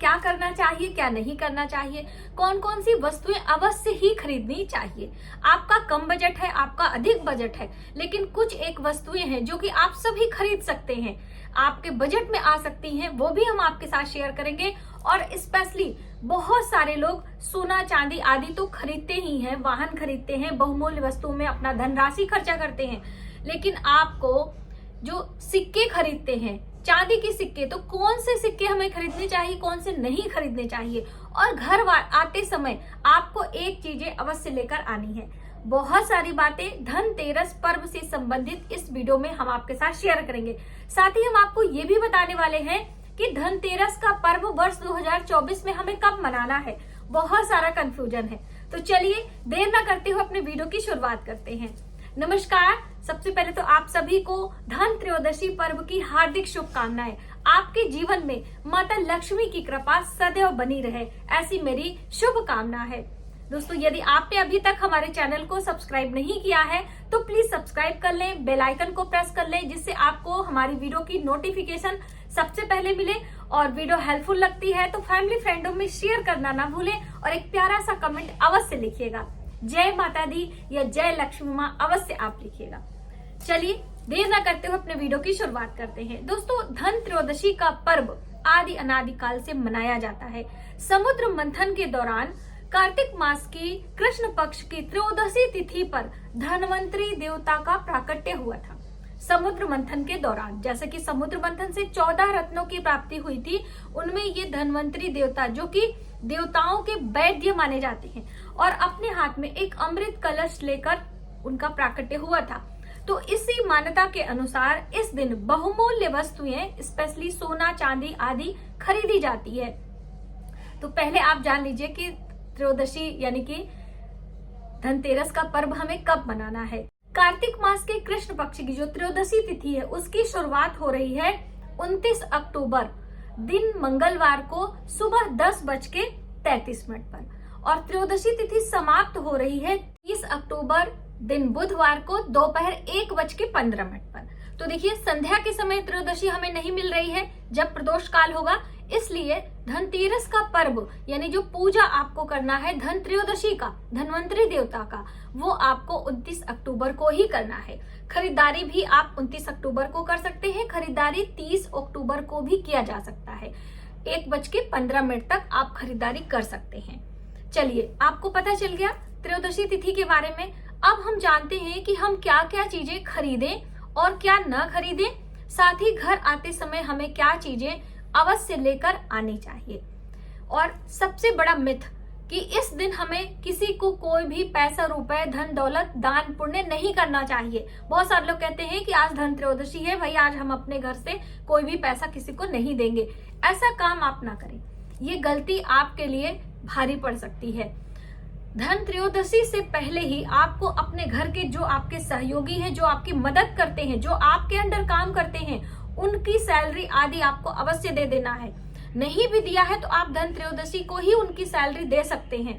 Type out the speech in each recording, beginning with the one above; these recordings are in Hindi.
क्या करना चाहिए, क्या नहीं करना चाहिए, कौन कौन सी वस्तुएं अवश्य ही खरीदनी चाहिए। आपका कम बजट है, आपका अधिक बजट है, लेकिन कुछ एक वस्तुएं हैं जो कि आप सभी खरीद सकते हैं, आपके बजट में आ सकती हैं, वो भी हम आपके साथ शेयर करेंगे। और स्पेशली बहुत सारे लोग सोना चांदी आदि तो खरीदते ही हैं, वाहन खरीदते हैं, बहुमूल्य वस्तुओं में अपना धनराशि खर्चा करते हैं, लेकिन आपको जो सिक्के खरीदते हैं, चांदी के सिक्के, तो कौन से सिक्के हमें खरीदने चाहिए, कौन से नहीं खरीदने चाहिए। और घर आते समय आपको एक चीजें अवश्य लेकर आनी है। बहुत सारी बातें धनतेरस पर्व से संबंधित इस वीडियो में हम आपके साथ शेयर करेंगे। साथ ही हम आपको ये भी बताने वाले हैं कि धनतेरस का पर्व वर्ष 2024 में हमें कब मनाना है। बहुत सारा कंफ्यूजन है, तो चलिए देर ना करते हुए अपने वीडियो की शुरुआत करते हैं। नमस्कार, सबसे पहले तो आप सभी को धन त्रयोदशी पर्व की हार्दिक शुभकामनाएं। आपके जीवन में माता लक्ष्मी की कृपा सदैव बनी रहे, ऐसी मेरी शुभकामना है। दोस्तों, यदि आपने अभी तक हमारे चैनल को सब्सक्राइब नहीं किया है तो प्लीज सब्सक्राइब कर लें, बेल आइकन को प्रेस कर लें, जिससे आपको हमारी वीडियो की नोटिफिकेशन सबसे पहले मिले। और वीडियो हेल्पफुल लगती है तो फैमिली फ्रेंडों में शेयर करना ना भूलें और एक प्यारा सा कमेंट अवश्य लिखिएगा। जय माता दी या जय लक्ष्मी माँ अवश्य आप लिखिएगा। चलिए देर न करते हुए अपने वीडियो की शुरुआत करते हैं। दोस्तों, धन त्रयोदशी का पर्व आदि अनादि काल से मनाया जाता है। समुद्र मंथन के दौरान कार्तिक मास की कृष्ण पक्ष की त्रयोदशी तिथि पर धनवंतरी देवता का प्राकट्य हुआ था। समुद्र मंथन के दौरान, जैसे कि समुद्र मंथन से 14 रत्नों की प्राप्ति हुई थी, उनमें ये धनवंतरी देवता, जो कि देवताओं के वैद्य माने जाते हैं, और अपने हाथ में एक अमृत कलश लेकर उनका प्राकट्य हुआ था। तो इसी मान्यता के अनुसार इस दिन बहुमूल्य वस्तुएं, स्पेशली सोना चांदी आदि खरीदी जाती है। तो पहले आप जान लीजिए कि त्रयोदशी यानी कि धनतेरस का पर्व हमें कब मनाना है। कार्तिक मास के कृष्ण पक्ष की जो त्रयोदशी तिथि है, उसकी शुरुआत हो रही है 29 अक्टूबर दिन मंगलवार को सुबह 10:33 पर, और त्रयोदशी तिथि समाप्त हो रही है 30 अक्टूबर दिन बुधवार को दोपहर 1:15 पर। तो देखिए, संध्या के समय त्रयोदशी हमें नहीं मिल रही है जब प्रदोष काल होगा, इसलिए धनतेरस का पर्व यानी जो पूजा आपको करना है धन त्रयोदशी का, धनवंतरी देवता का, वो आपको 29 अक्टूबर को ही करना है। खरीदारी भी आप 29 अक्टूबर को कर सकते हैं, खरीदारी 30 अक्टूबर को भी किया जा सकता है। 1:15 तक आप खरीदारी कर सकते हैं। चलिए, आपको पता चल गया त्रयोदशी तिथि के बारे में। अब हम जानते हैं कि हम क्या क्या चीजें खरीदें और क्या न खरीदें, साथ ही घर आते समय हमें क्या चीजें अवश्य लेकर आनी चाहिए। और सबसे बड़ा मिथ कि इस दिन हमें किसी को कोई भी पैसा, रुपए, धन दौलत, दान पुण्य नहीं करना चाहिए। बहुत सारे लोग कहते हैं कि आज धन त्रयोदशी है भाई, आज हम अपने घर से कोई भी पैसा किसी को नहीं देंगे। ऐसा काम आप ना करें, ये गलती आपके लिए भारी पड़ सकती है। धन त्रयोदशी से पहले ही आपको अपने घर के जो आपके सहयोगी हैं, जो आपकी मदद करते हैं, जो आपके अंडर काम करते हैं, उनकी सैलरी आदि आपको अवश्य दे देना है। नहीं भी दिया है तो आप धन त्रयोदशी को ही उनकी सैलरी दे सकते हैं।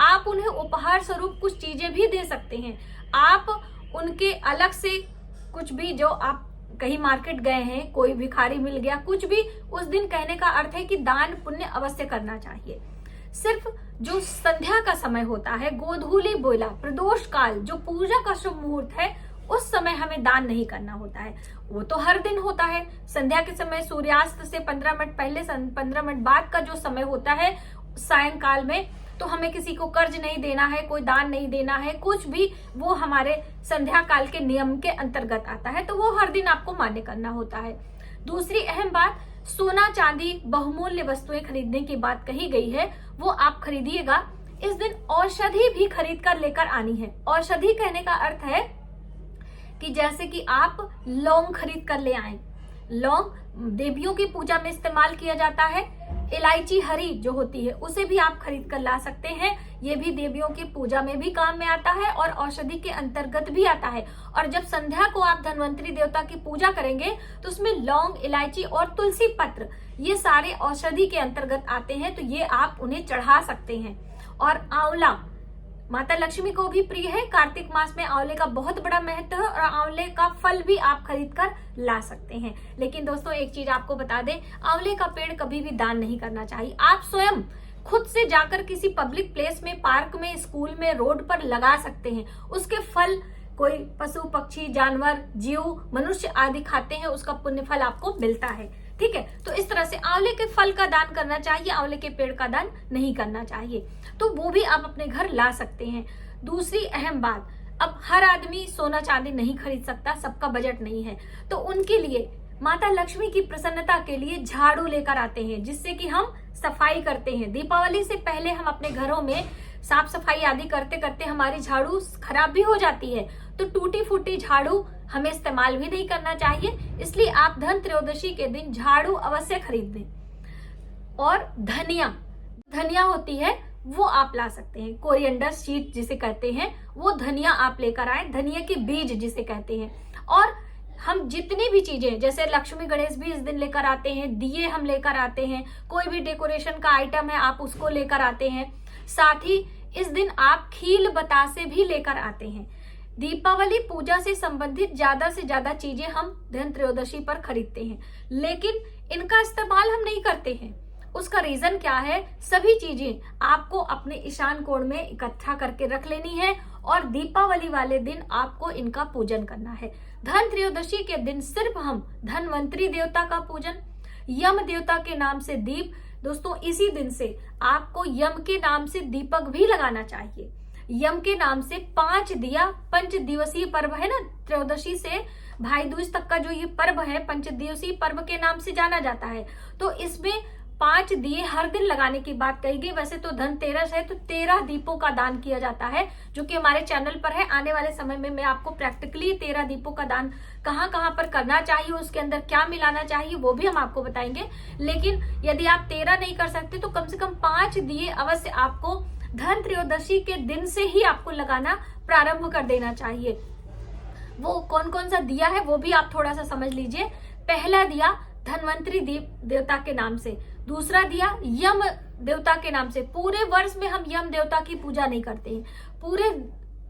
आप उन्हें उपहार स्वरूप कुछ चीजें भी दे सकते हैं। आप उनके अलग से कुछ भी, जो आप कहीं मार्केट गए हैं, कोई भिखारी मिल गया, कुछ भी, उस दिन कहने का अर्थ है कि दान पुण्य अवश्य करना चाहिए। सिर्फ जो संध्या का समय होता है, गोधूली बेला, प्रदोष काल, जो पूजा का शुभ मुहूर्त है, उस समय हमें दान नहीं करना होता है। वो तो हर दिन होता है। संध्या के समय सूर्यास्त से 15 मिनट पहले, 15 मिनट बाद का जो समय होता है सायंकाल में, तो हमें किसी को कर्ज नहीं देना है, कोई दान नहीं देना है, कुछ भी, वो हमारे संध्या काल के नियम के अंतर्गत आता है। तो वो हर दिन आपको मान्य करना होता है। दूसरी अहम बात, सोना चांदी बहुमूल्य वस्तुएं खरीदने की बात कही गई है, वो आप खरीदिएगा। इस दिन औषधि भी खरीद कर लेकर आनी है। औषधि कहने का अर्थ है कि जैसे कि आप लौंग खरीद कर ले आए। लौंग देवियों की पूजा में इस्तेमाल किया जाता है। इलायची हरी जो होती है, उसे भी आप खरीद कर ला सकते हैं। ये भी देवियों की पूजा में भी काम में आता है और औषधि के अंतर्गत भी आता है। और जब संध्या को आप धनवंतरी देवता की पूजा करेंगे तो उसमें लौंग, इलायची और तुलसी पत्र, ये सारे औषधि के अंतर्गत आते हैं, तो ये आप उन्हें चढ़ा सकते हैं। और आंवला, माता लक्ष्मी को भी प्रिय है। कार्तिक मास में आंवले का बहुत बड़ा महत्व है और आंवले का फल भी आप खरीद कर ला सकते हैं। लेकिन दोस्तों एक चीज आपको बता दें, आंवले का पेड़ कभी भी दान नहीं करना चाहिए। आप स्वयं खुद से जाकर किसी पब्लिक प्लेस में, पार्क में, स्कूल में, रोड पर लगा सकते हैं। उसके फल कोई पशु, पक्षी, जानवर, जीव, मनुष्य आदि खाते हैं, उसका पुण्य फल आपको मिलता है। ठीक है, तो इस तरह से आंवले के फल का दान करना चाहिए, आंवले के पेड़ का दान नहीं करना चाहिए। तो वो भी आप अपने घर ला सकते हैं। दूसरी अहम बात, अब हर आदमी सोना चांदी नहीं खरीद सकता, सबका बजट नहीं है, तो उनके लिए माता लक्ष्मी की प्रसन्नता के लिए झाड़ू लेकर आते हैं, जिससे कि हम सफाई करते हैं। दीपावली से पहले हम अपने घरों में साफ सफाई आदि करते करते हमारी झाड़ू खराब भी हो जाती है, तो टूटी फूटी झाड़ू हमें इस्तेमाल भी नहीं करना चाहिए। इसलिए आप धन त्रयोदशी के दिन झाड़ू अवश्य खरीद दें। और धनिया होती है वो आप ला सकते हैं, कोरिएंडर सीड जिसे कहते हैं, वो धनिया आप लेकर आए, धनिया के बीज जिसे कहते हैं। और हम जितनी भी चीजें, जैसे लक्ष्मी गणेश भी इस दिन लेकर आते हैं, दिए हम लेकर आते हैं, कोई भी डेकोरेशन का आइटम है आप उसको लेकर आते हैं। साथ ही इस दिन आप खील बतासे भी लेकर आते हैं। दीपावली पूजा से संबंधित ज्यादा से ज्यादा चीजें हम धन त्रयोदशी पर खरीदते हैं, लेकिन इनका इस्तेमाल हम नहीं करते हैं। उसका रीजन क्या है? सभी चीजें आपको अपने ईशान कोण में इकट्ठा करके रख लेनी है और दीपावली वाले दिन आपको इनका पूजन करना है। धन त्रयोदशी के दिन सिर्फ हम धनवंतरी देवता का पूजन, यम देवता के नाम से दीप, दोस्तों इसी दिन से आपको यम के नाम से दीपक भी लगाना चाहिए। यम के नाम से 5 दिया, 5 दिवसीय पर्व है ना, त्रयोदशी से भाई दूज तक का जो ये पर्व है 5 दिवसीय पर्व के नाम से जाना जाता है। तो इसमें 5 दिए हर दिन लगाने की बात कही गई। वैसे तो धनतेरस है तो 13 दीपों का दान किया जाता है, जो कि हमारे चैनल पर है। आने वाले समय में मैं आपको प्रैक्टिकली 13 दीपों का दान कहाँ कहाँ पर करना चाहिए, उसके अंदर क्या मिलाना चाहिए, वो भी हम आपको बताएंगे। लेकिन यदि आप 13 नहीं कर सकते तो कम से कम 5 दिए अवश्य आपको धन त्रयोदशी के दिन से ही आपको लगाना प्रारंभ कर देना चाहिए। वो कौन कौन सा दिया है वो भी आप थोड़ा सा समझ लीजिए। पहला दिया धनवंतरी देवता के नाम से, दूसरा दिया यम देवता के नाम से। पूरे वर्ष में हम यम देवता की पूजा नहीं करते हैं, पूरे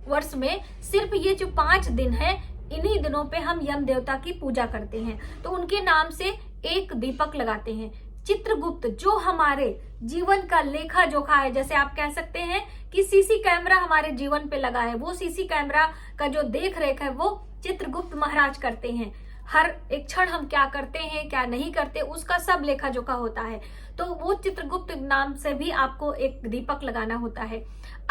वर्ष में सिर्फ ये जो 5 दिन है, इन्हीं दिनों पे हम यम देवता की पूजा करते हैं। तो उनके नाम से एक दीपक लगाते हैं। चित्रगुप्त जो हमारे जीवन का लेखा जोखा है, जैसे आप कह सकते हैं कि सीसी कैमरा हमारे जीवन पे लगा है, वो सीसी कैमरा का जो देख रेख है वो चित्रगुप्त महाराज करते हैं। हर एक क्षण हम क्या करते हैं क्या नहीं करते उसका सब लेखा जोखा होता है। तो वो चित्रगुप्त नाम से भी आपको एक दीपक लगाना होता है।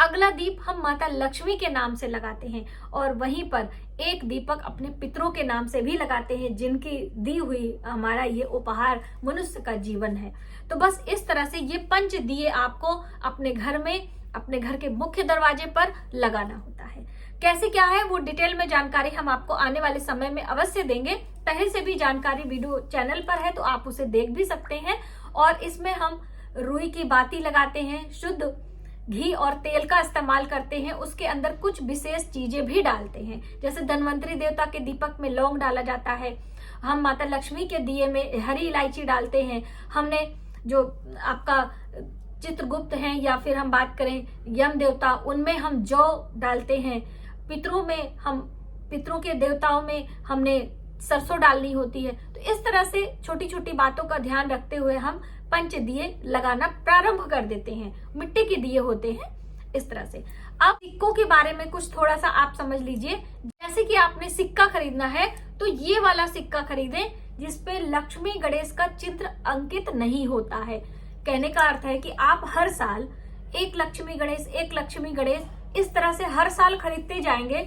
अगला दीप हम माता लक्ष्मी के नाम से लगाते हैं और वहीं पर एक दीपक अपने पितरों के नाम से भी लगाते हैं, जिनकी दी हुई हमारा ये उपहार मनुष्य का जीवन है। तो बस इस तरह से ये 5 दिए आपको अपने घर में, अपने घर के मुख्य दरवाजे पर लगाना होता है। कैसे क्या है वो डिटेल में जानकारी हम आपको आने वाले समय में अवश्य देंगे। पहले से भी जानकारी वीडियो चैनल पर है तो आप उसे देख भी सकते हैं। और इसमें हम रुई की बाती लगाते हैं, शुद्ध घी और तेल का इस्तेमाल करते हैं, उसके अंदर कुछ विशेष चीजें भी डालते हैं। जैसे धनवंतरी देवता के दीपक में लौंग डाला जाता है, हम माता लक्ष्मी के दिए में हरी इलायची डालते हैं, हमने जो आपका चित्रगुप्त हैं या फिर हम बात करें यम देवता, उनमें हम जौ डालते हैं। पितरों में हम, पितरों के देवताओं में हमने सरसों डालनी होती है। तो इस तरह से छोटी छोटी बातों का ध्यान रखते हुए हम 5 दिए लगाना प्रारंभ कर देते हैं। मिट्टी के दिए होते हैं इस तरह से। अब सिक्कों के बारे में कुछ थोड़ा सा आप समझ लीजिए। जैसे कि आपने सिक्का खरीदना है तो ये वाला सिक्का खरीदें जिसपे लक्ष्मी गणेश का चित्र अंकित नहीं होता है। कहने का अर्थ है कि आप हर साल एक लक्ष्मी गणेश इस तरह से हर साल खरीदते जाएंगे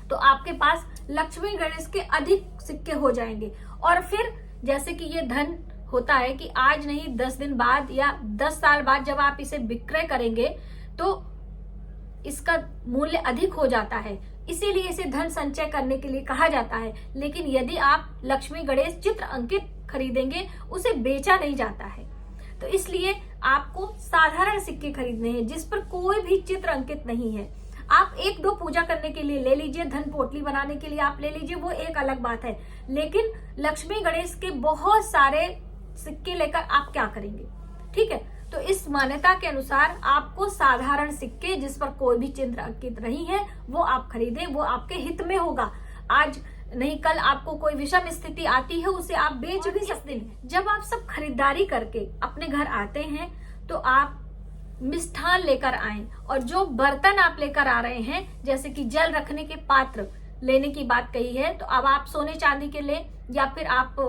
तो आपके पास लक्ष्मी गणेश के अधिक सिक्के हो जाएंगे। और फिर जैसे कि ये धन होता है कि आज नहीं 10 दिन बाद या 10 साल बाद जब आप इसे विक्रय करेंगे तो इसका मूल्य अधिक हो जाता है, इसीलिए इसे धन संचय करने के लिए कहा जाता है। लेकिन यदि आप लक्ष्मी गणेश चित्र अंकित खरीदेंगे उसे बेचा नहीं जाता है, तो इसलिए आपको साधारण सिक्के खरीदने हैं जिस पर कोई भी चित्र अंकित नहीं है। आप 1-2 पूजा करने के लिए ले लीजिए, धन पोटली बनाने के लिए आप ले लीजिए, वो एक अलग बात है। लेकिन लक्ष्मी गणेश के बहुत सारे सिक्के लेकर आप क्या करेंगे? ठीक है, तो इस मान्यता के अनुसार आपको साधारण सिक्के जिस पर कोई भी चिन्ह अंकित नहीं है वो आप खरीदें, वो आपके हित में होगा। आज नहीं कल आपको कोई विषम स्थिति आती है, उसे आप बेच भी सकते हैं। जब आप सब खरीदारी करके अपने घर आते हैं तो आप मिष्ठान लेकर आएं, और जो बर्तन आप लेकर आ रहे हैं, जैसे कि जल रखने के पात्र लेने की बात कही है, तो अब आप सोने चांदी के लें या फिर आप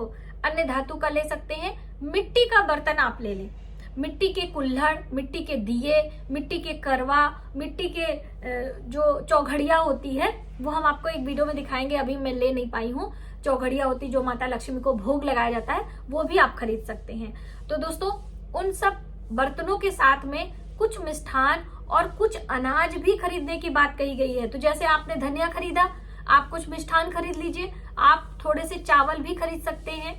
अन्य धातु का ले सकते हैं। मिट्टी का बर्तन आप ले लें, मिट्टी के कुल्हड़, मिट्टी के दिए, मिट्टी के करवा, मिट्टी के जो चौघड़िया होती है वो हम आपको एक वीडियो में दिखाएंगे, अभी मैं ले नहीं पाई हूँ। चौघड़िया होती जो माता लक्ष्मी को भोग लगाया जाता है, वो भी आप खरीद सकते हैं। तो दोस्तों उन सब बर्तनों के साथ में कुछ मिष्ठान और कुछ अनाज भी खरीदने की बात कही गई है। तो जैसे आपने धनिया खरीदा, आप कुछ मिष्ठान खरीद लीजिए, आप थोड़े से चावल भी खरीद सकते हैं।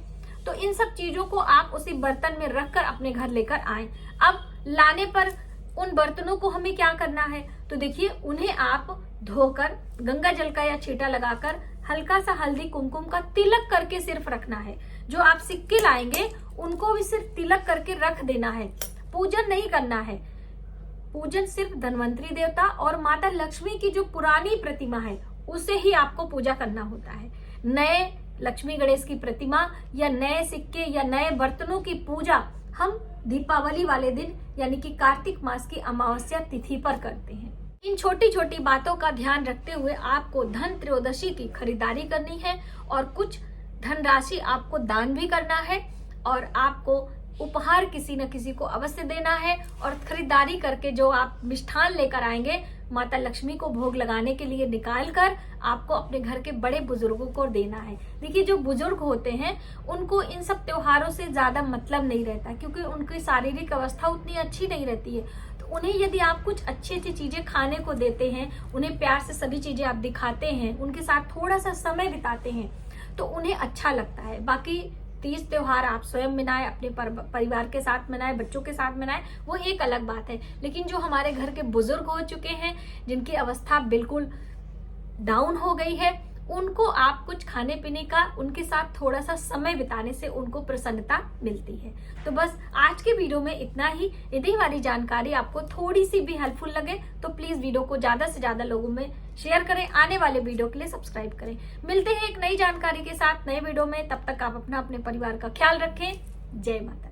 तो इन सब चीजों को आप उसी बर्तन में रखकर अपने घर लेकर आएं। अब लाने पर उन बर्तनों को हमें क्या करना है, तो देखिए उन्हें आप धोकर गंगा जल का या छींटा लगाकर हल्का सा हल्दी कुमकुम का तिलक करके सिर्फ रखना है। जो आप सिक्के लाएंगे उनको भी सिर्फ तिलक करके रख देना है, पूजन नहीं करना है। पूजन सिर्फ धन्वंतरी देवता और माता लक्ष्मी की जो पुरानी प्रतिमा है उसे ही आपको पूजा करना होता है। नए लक्ष्मी गणेश की प्रतिमा या नए सिक्के या नए बर्तनों की पूजा हम दीपावली वाले दिन यानी कि कार्तिक मास की अमावस्या तिथि पर करते हैं। इन छोटी छोटी बातों का ध्यान रखते हुए आपको धन त्रयोदशी की खरीदारी करनी है और कुछ धनराशि आपको दान भी करना है, और आपको उपहार किसी न किसी को अवश्य देना है। और खरीदारी करके जो आप मिष्ठान लेकर आएंगे माता लक्ष्मी को भोग लगाने के लिए निकाल कर आपको अपने घर के बड़े बुजुर्गों को देना है। देखिए जो बुजुर्ग होते हैं उनको इन सब त्योहारों से ज्यादा मतलब नहीं रहता, क्योंकि उनकी शारीरिक अवस्था उतनी अच्छी नहीं रहती है। तो उन्हें यदि आप कुछ अच्छी अच्छी चीजें खाने को देते हैं, उन्हें प्यार से सभी चीजें आप दिखाते हैं, उनके साथ थोड़ा सा समय बिताते हैं, तो उन्हें अच्छा लगता है। बाकी तीज त्योहार आप स्वयं मनाएं, अपने परिवार के साथ मनाएं, बच्चों के साथ मनाएं, वो एक अलग बात है। लेकिन जो हमारे घर के बुजुर्ग हो चुके हैं, जिनकी अवस्था बिल्कुल डाउन हो गई है, उनको आप कुछ खाने पीने का, उनके साथ थोड़ा सा समय बिताने से उनको प्रसन्नता मिलती है। तो बस आज के वीडियो में इतना ही। यदि हमारी जानकारी आपको थोड़ी सी भी हेल्पफुल लगे तो प्लीज वीडियो को ज्यादा से ज्यादा लोगों में शेयर करें। आने वाले वीडियो के लिए सब्सक्राइब करें। मिलते हैं एक नई जानकारी के साथ नए वीडियो में। तब तक आप अपने परिवार का ख्याल रखें। जय माता।